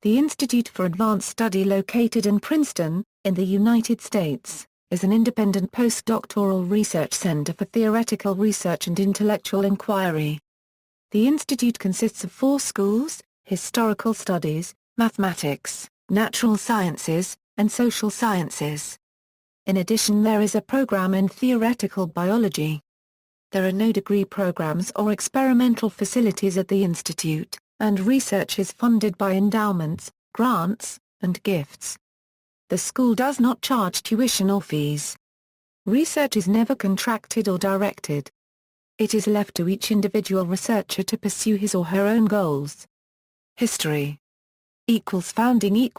The Institute for Advanced Study, located in Princeton, in the United States, is an independent postdoctoral research center for theoretical research and intellectual inquiry. The institute consists of 4 schools: historical studies, mathematics, natural sciences, and social sciences. In addition, there is a program in theoretical biology. There are no degree programs or experimental facilities at the institute, and research is funded by endowments, grants, and gifts. The school does not charge tuition or fees. Research is never contracted or directed. It is left to each individual researcher to pursue his or her own goals. History. Founding.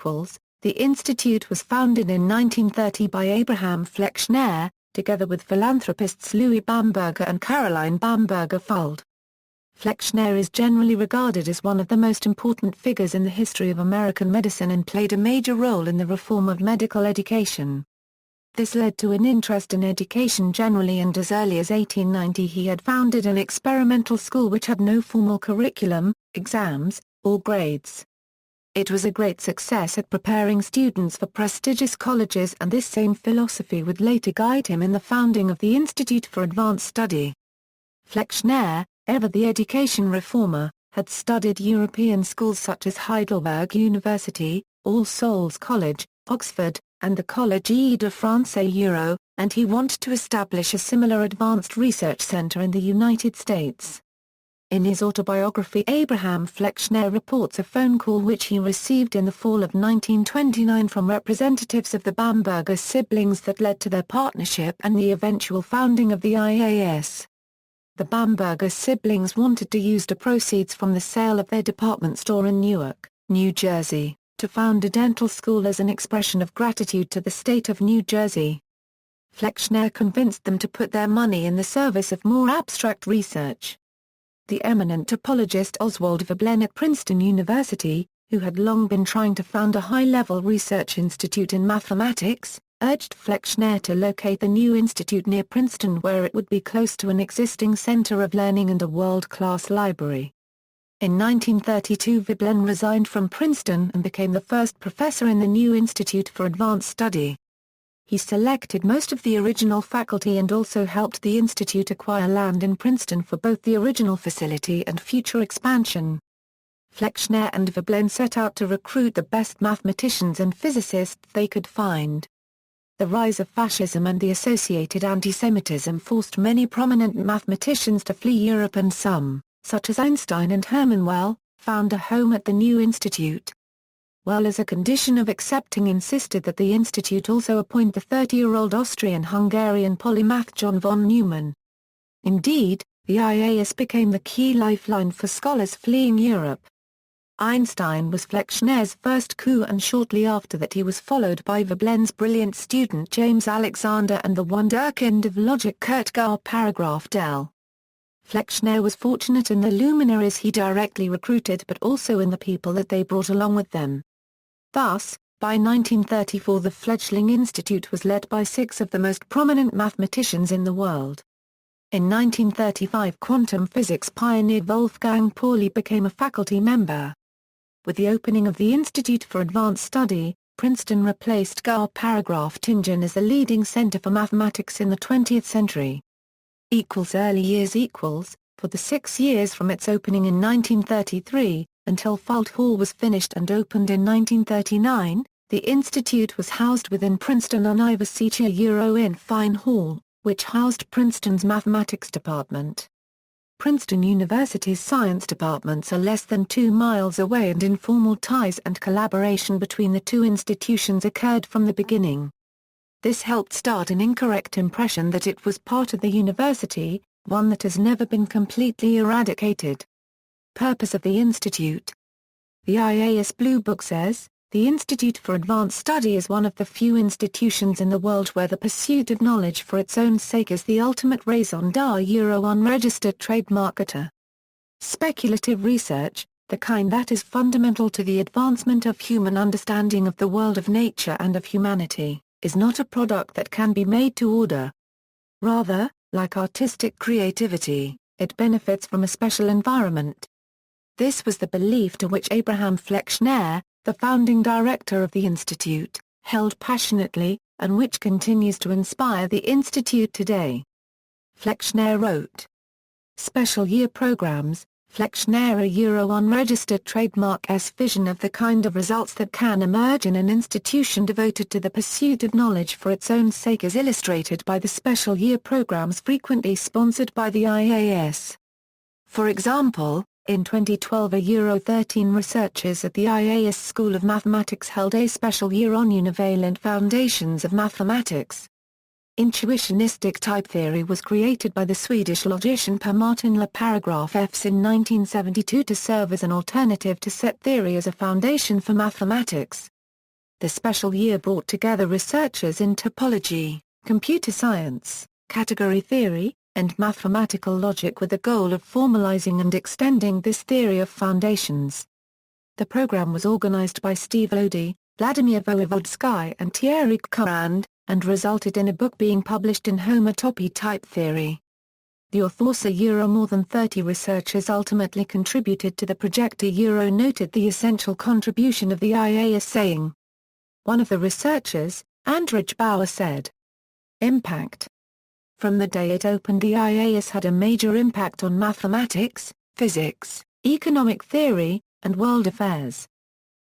The institute was founded in 1930 by Abraham Flexner, together with philanthropists Louis Bamberger and Caroline Bamberger-Fuld. Flexner is generally regarded as one of the most important figures in the history of American medicine and played a major role in the reform of medical education. This led to an interest in education generally, and as early as 1890 he had founded an experimental school which had no formal curriculum, exams, or grades. It was a great success at preparing students for prestigious colleges, and this same philosophy would later guide him in the founding of the Institute for Advanced Study. Flexner, ever the education reformer, had studied European schools such as Heidelberg University, All Souls College, Oxford, and the Collège de France Euro, and he wanted to establish a similar advanced research center in the United States. In his autobiography, Abraham Flexner reports a phone call which he received in the fall of 1929 from representatives of the Bamberger siblings that led to their partnership and the eventual founding of the IAS. The Bamberger siblings wanted to use the proceeds from the sale of their department store in Newark, New Jersey, to found a dental school as an expression of gratitude to the state of New Jersey. Flexner convinced them to put their money in the service of more abstract research. The eminent topologist Oswald Veblen at Princeton University, who had long been trying to found a high-level research institute in mathematics, urged Flexner to locate the new institute near Princeton, where it would be close to an existing center of learning and a world-class library. In 1932 Veblen resigned from Princeton and became the first professor in the new Institute for Advanced Study. He selected most of the original faculty and also helped the institute acquire land in Princeton for both the original facility and future expansion. Flexner and Veblen set out to recruit the best mathematicians and physicists they could find. The rise of fascism and the associated anti-Semitism forced many prominent mathematicians to flee Europe, and some, such as Einstein and Hermann Weyl, found a home at the new institute. Weyl, as a condition of accepting, insisted that the institute also appoint the 30-year-old Austrian-Hungarian polymath John von Neumann. Indeed, the IAS became the key lifeline for scholars fleeing Europe. Einstein was Flexner's first coup, and shortly after that he was followed by Veblen's brilliant student James Alexander and the wunderkind of logic Kurt Paragraph-Dell. Flexner was fortunate in the luminaries he directly recruited, but also in the people that they brought along with them. Thus, by 1934 the fledgling institute was led by 6 of the most prominent mathematicians in the world. In 1935 quantum physics pioneer Wolfgang Pauli became a faculty member. With the opening of the Institute for Advanced Study, Princeton replaced Paragraph-Tingen as the leading center for mathematics in the 20th century. Early years. For the 6 years from its opening in 1933, until Fuld Hall was finished and opened in 1939, the institute was housed within Princeton University in Fine Hall, which housed Princeton's mathematics department. Princeton University's science departments are less than 2 miles away, and informal ties and collaboration between the two institutions occurred from the beginning. This helped start an incorrect impression that it was part of the university, one that has never been completely eradicated. Purpose of the institute. The IAS Blue Book says, the Institute for Advanced Study is one of the few institutions in the world where the pursuit of knowledge for its own sake is the ultimate raison d'être, unregistered trademark. Speculative research, the kind that is fundamental to the advancement of human understanding of the world of nature and of humanity, is not a product that can be made to order. Rather, like artistic creativity, it benefits from a special environment. This was the belief to which Abraham Flexner, the founding director of the Institute, held passionately, and which continues to inspire the Institute today. Flexner wrote, "Special year programs, Flexner a unregistered trademark S vision of the kind of results that can emerge in an institution devoted to the pursuit of knowledge for its own sake is illustrated by the special year programs frequently sponsored by the IAS. For example, in 2012 13 researchers at the IAS School of Mathematics held a special year on univalent foundations of mathematics. Intuitionistic type theory was created by the Swedish logician Per Martin Le Paragraph Fs in 1972 to serve as an alternative to set theory as a foundation for mathematics. The special year brought together researchers in topology, computer science, category theory, and mathematical logic with the goal of formalizing and extending this theory of foundations. The program was organized by Steve Lodi, Vladimir Voevodsky and Thierry Courand, and resulted in a book being published in Homotopy type theory. The authors more than 30 researchers ultimately contributed to the project noted the essential contribution of the IAS saying. One of the researchers, Andrej Bauer said, "Impact. From the day it opened the IAS had a major impact on mathematics, physics, economic theory, and world affairs.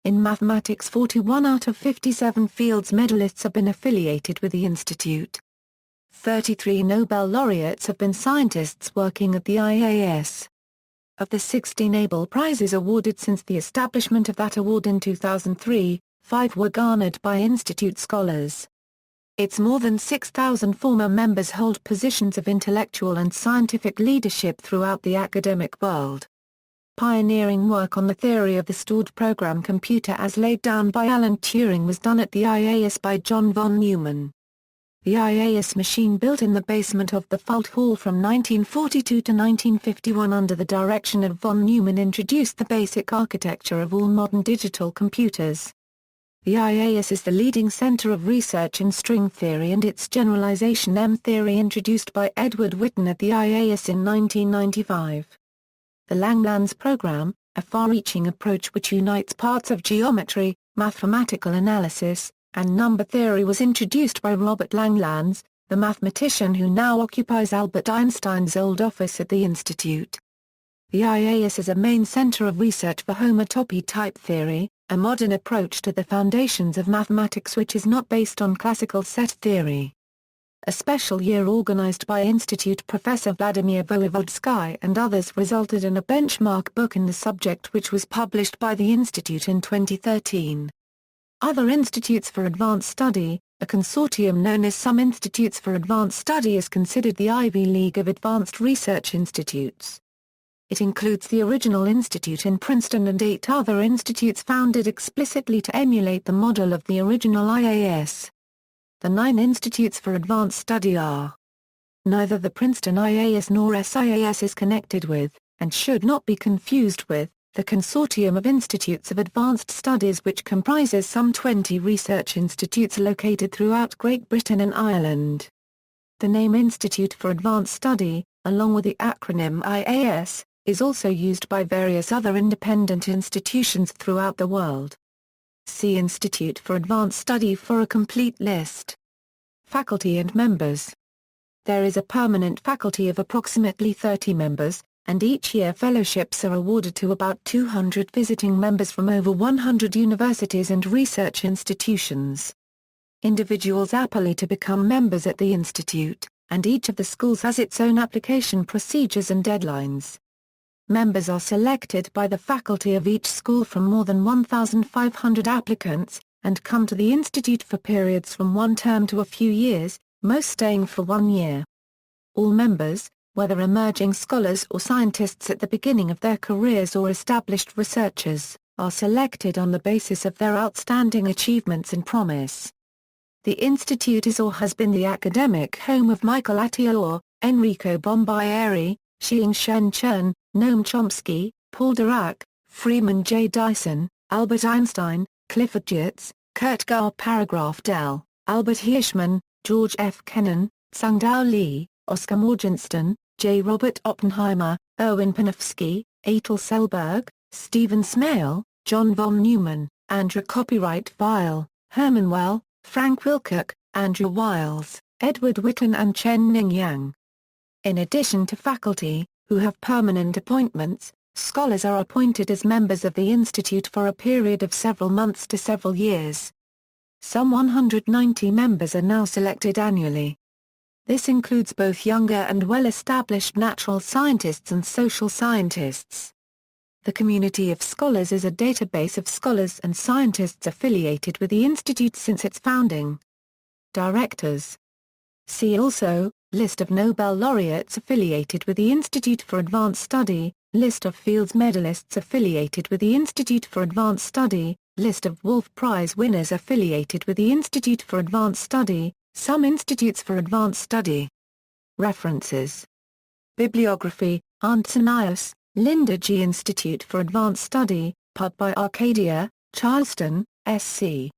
In mathematics 41 out of 57 Fields medalists have been affiliated with the Institute. 33 Nobel laureates have been scientists working at the IAS. Of the 16 Abel Prizes awarded since the establishment of that award in 2003, 5 were garnered by Institute scholars. Its more than 6,000 former members hold positions of intellectual and scientific leadership throughout the academic world. Pioneering work on the theory of the stored program computer as laid down by Alan Turing was done at the IAS by John von Neumann. The IAS machine built in the basement of the Fult Hall from 1942 to 1951 under the direction of von Neumann introduced the basic architecture of all modern digital computers. The IAS is the leading center of research in string theory and its generalization M-theory introduced by Edward Witten at the IAS in 1995. The Langlands program, a far-reaching approach which unites parts of geometry, mathematical analysis, and number theory was introduced by Robert Langlands, the mathematician who now occupies Albert Einstein's old office at the Institute. The IAS is a main center of research for homotopy type theory, a modern approach to the foundations of mathematics which is not based on classical set theory. A special year organized by Institute Professor Vladimir Voevodsky and others resulted in a benchmark book in the subject which was published by the Institute in 2013. Other institutes for advanced study, a consortium known as Some Institutes for Advanced Study is considered the Ivy League of advanced research institutes. It includes the original institute in Princeton and 8 other institutes founded explicitly to emulate the model of the original IAS. The 9 institutes for advanced study are. Neither the Princeton IAS nor SIAS is connected with, and should not be confused with, the Consortium of Institutes of Advanced Studies which comprises some 20 research institutes located throughout Great Britain and Ireland. The name Institute for Advanced Study, along with the acronym IAS, is also used by various other independent institutions throughout the world. See Institute for Advanced Study for a complete list. Faculty and members. There is a permanent faculty of approximately 30 members, and each year fellowships are awarded to about 200 visiting members from over 100 universities and research institutions. Individuals apply to become members at the Institute, and each of the schools has its own application procedures and deadlines. Members are selected by the faculty of each school from more than 1,500 applicants, and come to the Institute for periods from one term to a few years, most staying for 1 year. All members, whether emerging scholars or scientists at the beginning of their careers or established researchers, are selected on the basis of their outstanding achievements and promise. The Institute is or has been the academic home of Michael Atiyah, Enrico Bombayeri, Xiang-Shen Chen, Noam Chomsky, Paul Dirac, Freeman J. Dyson, Albert Einstein, Clifford Geertz, Kurt Gauer Paragraph Dell, Albert Hirschman, George F. Kennan, Tsang-Dao Lee, Oscar Morgenstern, J. Robert Oppenheimer, Erwin Panofsky, Atul Selberg, Stephen Smale, John von Neumann, Andrew Copyright File, Herman Well, Frank Wilcock, Andrew Wiles, Edward Witten and Chen Ning Yang. In addition to faculty, who have permanent appointments, scholars are appointed as members of the Institute for a period of several months to several years. Some 190 members are now selected annually. This includes both younger and well-established natural scientists and social scientists. The Community of Scholars is a database of scholars and scientists affiliated with the Institute since its founding. Directors. See also, List of Nobel laureates affiliated with the Institute for Advanced Study, List of Fields medalists affiliated with the Institute for Advanced Study, List of Wolf Prize winners affiliated with the Institute for Advanced Study, some institutes for advanced study. References. Bibliography, Antonius, Linda G. Institute for Advanced Study, Pub by Arcadia, Charleston, SC.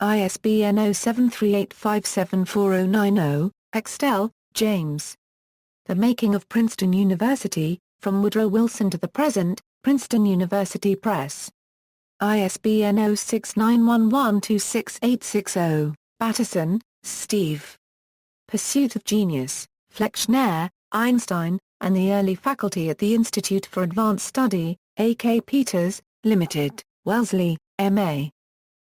ISBN 0738574090, Extel, James. The Making of Princeton University, From Woodrow Wilson to the Present, Princeton University Press. ISBN 0691126860, Batterson, Steve. Pursuit of Genius, Flexner, Einstein, and the Early Faculty at the Institute for Advanced Study, A.K. Peters, Limited, Wellesley, M.A.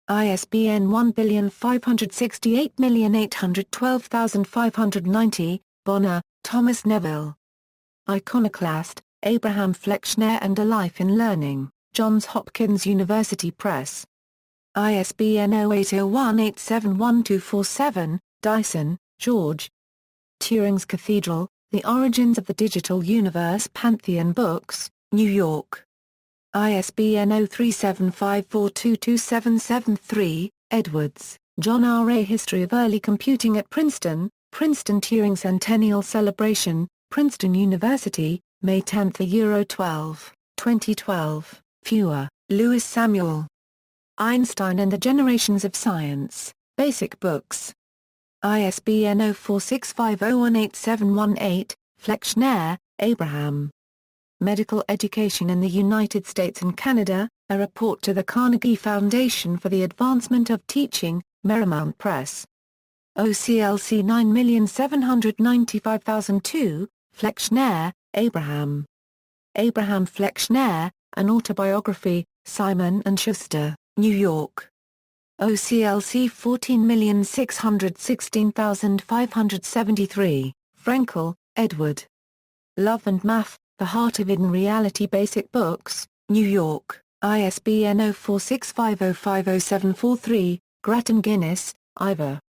ISBN 1568812590, Bonner, Thomas Neville. Iconoclast, Abraham Flexner and A Life in Learning, Johns Hopkins University Press. ISBN 0801871247, Dyson, George. Turing's Cathedral, The Origins of the Digital Universe, Pantheon Books, New York. ISBN 0375422773, Edwards, John R. A History of Early Computing at Princeton, Princeton Turing Centennial Celebration, Princeton University, May 10, 12, 2012, Fewer, Lewis Samuel. Einstein and the Generations of Science, Basic Books. ISBN 0465018718, Flexner, Abraham. Medical Education in the United States and Canada, A Report to the Carnegie Foundation for the Advancement of Teaching, Marymount Press. OCLC 9795002, Flexner, Abraham. Abraham Flexner, An Autobiography, Simon & Schuster, New York. OCLC 14616573, Frenkel, Edward. Love and Math, The Heart of Hidden Reality Basic Books, New York, ISBN 0465050743, Grattan Guinness, Ivor.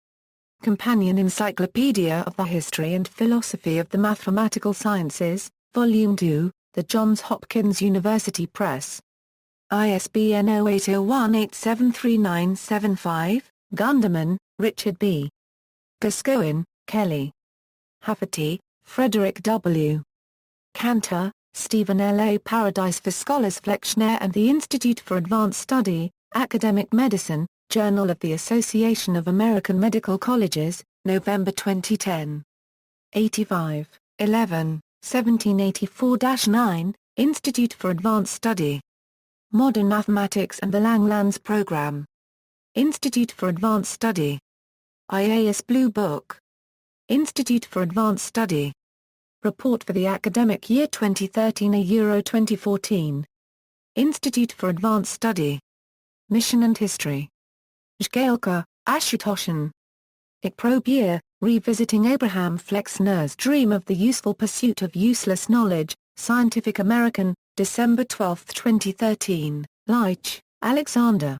Companion Encyclopedia of the History and Philosophy of the Mathematical Sciences, Volume 2, The Johns Hopkins University Press. ISBN 0801873975, Gunderman, Richard B. Gascoigne, Kelly. Hafferty, Frederick W. Cantor, Stephen L. A Paradise for Scholars. Flexner and the Institute for Advanced Study, Academic Medicine, Journal of the Association of American Medical Colleges, November 2010. 85, 11, 1784-9, Institute for Advanced Study. Modern Mathematics and the Langlands Program. Institute for Advanced Study. IAS Blue Book. Institute for Advanced Study. Report for the academic year 2013 Euro 2014. Institute for Advanced Study. Mission and History. Jgailka, Ashutoshan. Ik Probe Year, Revisiting Abraham Flexner's Dream of the Useful Pursuit of Useless Knowledge, Scientific American, December 12, 2013, Leitch, Alexander.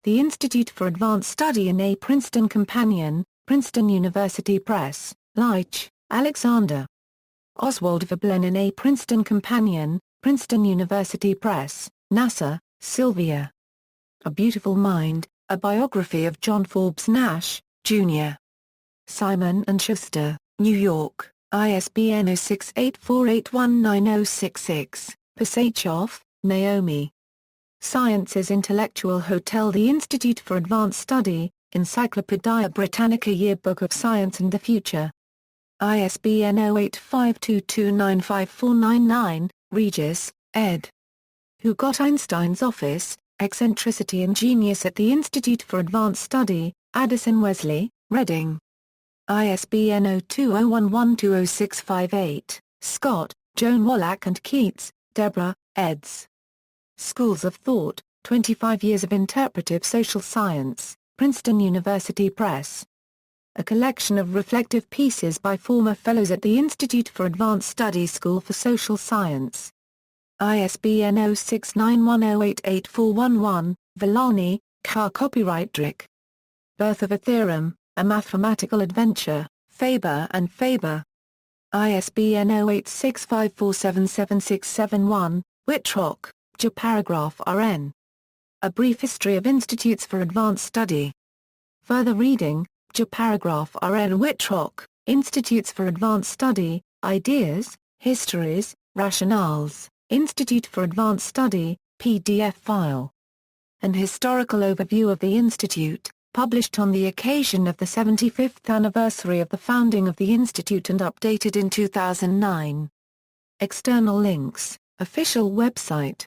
The Institute for Advanced Study in A Princeton Companion, Princeton University Press, Leitch, Alexander. Oswald Veblen in A Princeton Companion, Princeton University Press, NASA, Sylvia. A Beautiful Mind, A Biography of John Forbes Nash, Jr. Simon & Schuster, New York, ISBN 0684819066, Pasachoff, Naomi. Sciences Intellectual Hotel. The Institute for Advanced Study, Encyclopaedia Britannica Yearbook of Science and the Future. ISBN 0852295499, Regis, ed. Who Got Einstein's Office? Eccentricity and Genius at the Institute for Advanced Study, Addison Wesley, Reading. ISBN 0201120658, Scott, Joan Wallach and Keats, Deborah, eds. Schools of Thought, 25 Years of Interpretive Social Science, Princeton University Press. A collection of reflective pieces by former fellows at the Institute for Advanced Study School for Social Science. ISBN 0691088411, Villani, Carr. Copyright Drick. Birth of a Theorem, A Mathematical Adventure, Faber and Faber. ISBN 0865477671, Whitrock, J. Paragraph RN. A Brief History of Institutes for Advanced Study. Further reading, J. Paragraph RN. Whitrock, Institutes for Advanced Study, Ideas, Histories, Rationales, Institute for Advanced Study, PDF file. An historical overview of the Institute, published on the occasion of the 75th anniversary of the founding of the Institute and updated in 2009. External links, official website.